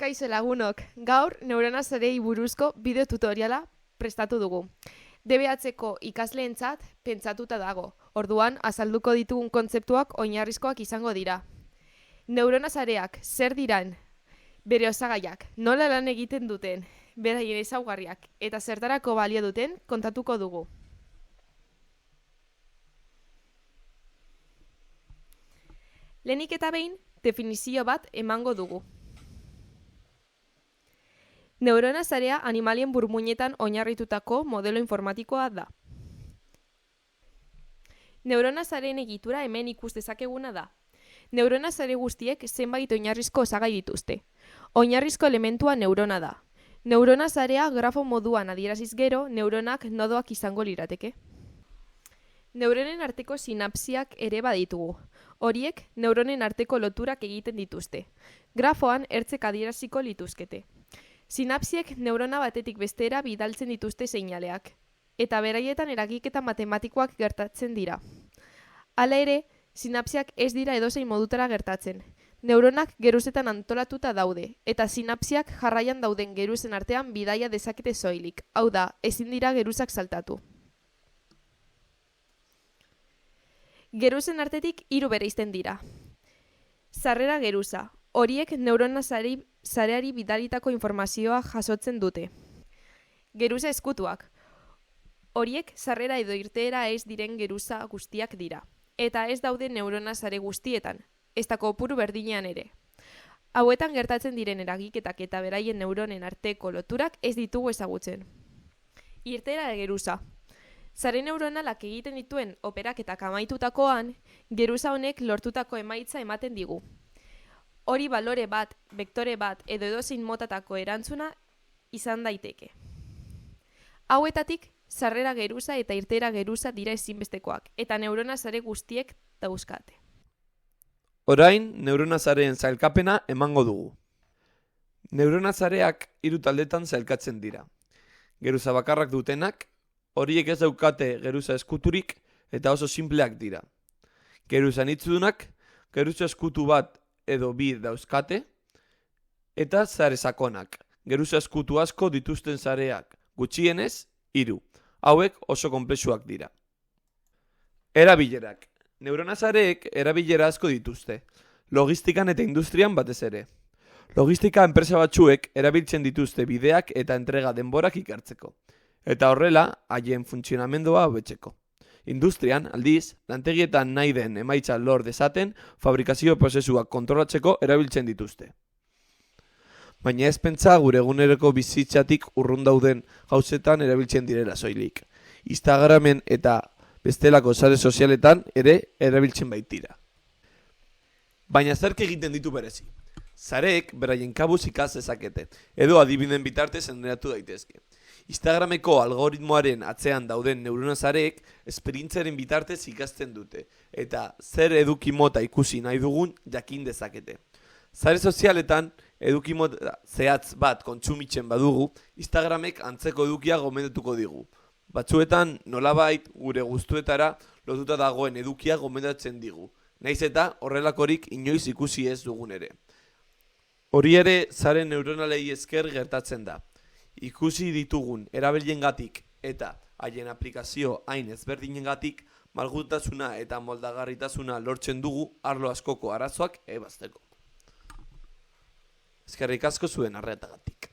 Kaixo lagunok, gaur neurona sarei buruzko bideo tutoriala prestatu dugu. DBH-ko ikasleentzat pentsatuta dago, orduan azalduko ditugun kontzeptuak oinarrizkoak izango dira. Neurona sareak zer diran, bere osagaiak, nola lan egiten duten, beraien ezaugarriak eta zertarako balio duten kontatuko dugu. Lehenik eta behin, definizio bat emango dugu. Neurona sarea animalien burmuinetan oinarritutako modelo informatikoa da. Neurona sareen egitura hemen ikus dezakeguna da. Neurona sare guztiek zenbait oinarrizko osagai dituzte. Oinarrizko elementua neurona da. Neurona sarea grafo moduan adieraziz gero, neuronak nodoak izango lirateke. Neuronen arteko sinapsiak ere baditugu. Horiek neuronen arteko loturak egiten dituzte. Grafoan ertzek adieraziko lituzkete. Sinapsiek neurona batetik bestera bidaltzen dituzte seinaleak, eta beraietan eragiketa matematikoak gertatzen dira. Hala ere, sinapsiak ez dira edozein modutara gertatzen. Neuronak geruzetan antolatuta daude, eta sinapsiak jarraian dauden geruzen artean bidaia dezakete soilik, hau da, ezin dira geruzak saltatu. Geruzen artetik 3 bereizten dira. Sarrera geruza. Horiek neurona sareari bidalitako informazioa jasotzen dute. Geruza ezkutuak. Horiek sarrera edo irteera ez diren geruza guztiak dira. Eta ez daude neurona sare guztietan, ez da kopuru berdinean ere. Hauetan gertatzen diren eragiketak eta beraien neuronen arteko loturak ez ditugu ezagutzen. Irteera geruza. Sare neuronalak egiten dituen operaketak amaitutakoan, geruza honek lortutako emaitza ematen digu. Hori balore bat, bektore bat edo edozein motatako erantzuna izan daiteke. Hauetatik, sarrera geruza eta irteera geruza dira ezinbestekoak, eta neurona sare guztiek dauzkate. Orain, neurona sareen sailkapena emango dugu. Neurona sareak 3 taldetan sailkatzen dira. Geruza bakarrak dutenak, horiek ez daukate geruza eskuturik eta oso sinpleak dira. Geruza anitzudunak, geruza eskutu bat edo 2 dauzkate, eta sare sakonak, geruza eskutu asko dituzten sareak, gutxienez 3. Hauek oso konplexuak dira. Erabilerak. Neurona sareek erabilera asko dituzte, logistikan eta industrian batez ere. Logistika enpresa batzuek erabiltzen dituzte bideak eta entrega denborak ikertzeko, eta horrela haien funtzionamendua hobetzeko. Industrian, aldiz, lantegietan nahi den emaitza lor dezaten, fabrikazio prozesuak kontrolatzeko erabiltzen dituzte. Baina ez pentsa gure eguneroko bizitzatik urrun dauden gauzetan erabiltzen direla soilik. Instagramen eta bestelako sare sozialetan ere erabiltzen baitira. Baina zerk egiten ditu berezi. Sareek beraien kabuz ikas dezakete, edo adibiden bitartez entreatu daitezke. Instagrameko algoritmoaren atzean dauden neurona sareek esperientziaren bitartez ikasten dute, eta zer eduki mota ikusi nahi dugun jakin dezakete. Sare sozialetan eduki mota zehatz bat kontsumitzen badugu, Instagramek antzeko edukia gomendatuko digu. Batzuetan nolabait gure gustuetara lotuta dagoen edukia gomendatzen digu, nahiz eta horrelakorik inoiz ikusi ez dugun ere. Hori ere sare neuronalei esker gertatzen da. Ikusi ditugun erabilengatik eta haien aplikazio hain ezberdinengatik malgutasuna eta moldagarritasuna lortzen dugu arlo askoko arazoak ebazteko. Eskerrik asko zuen arretagatik.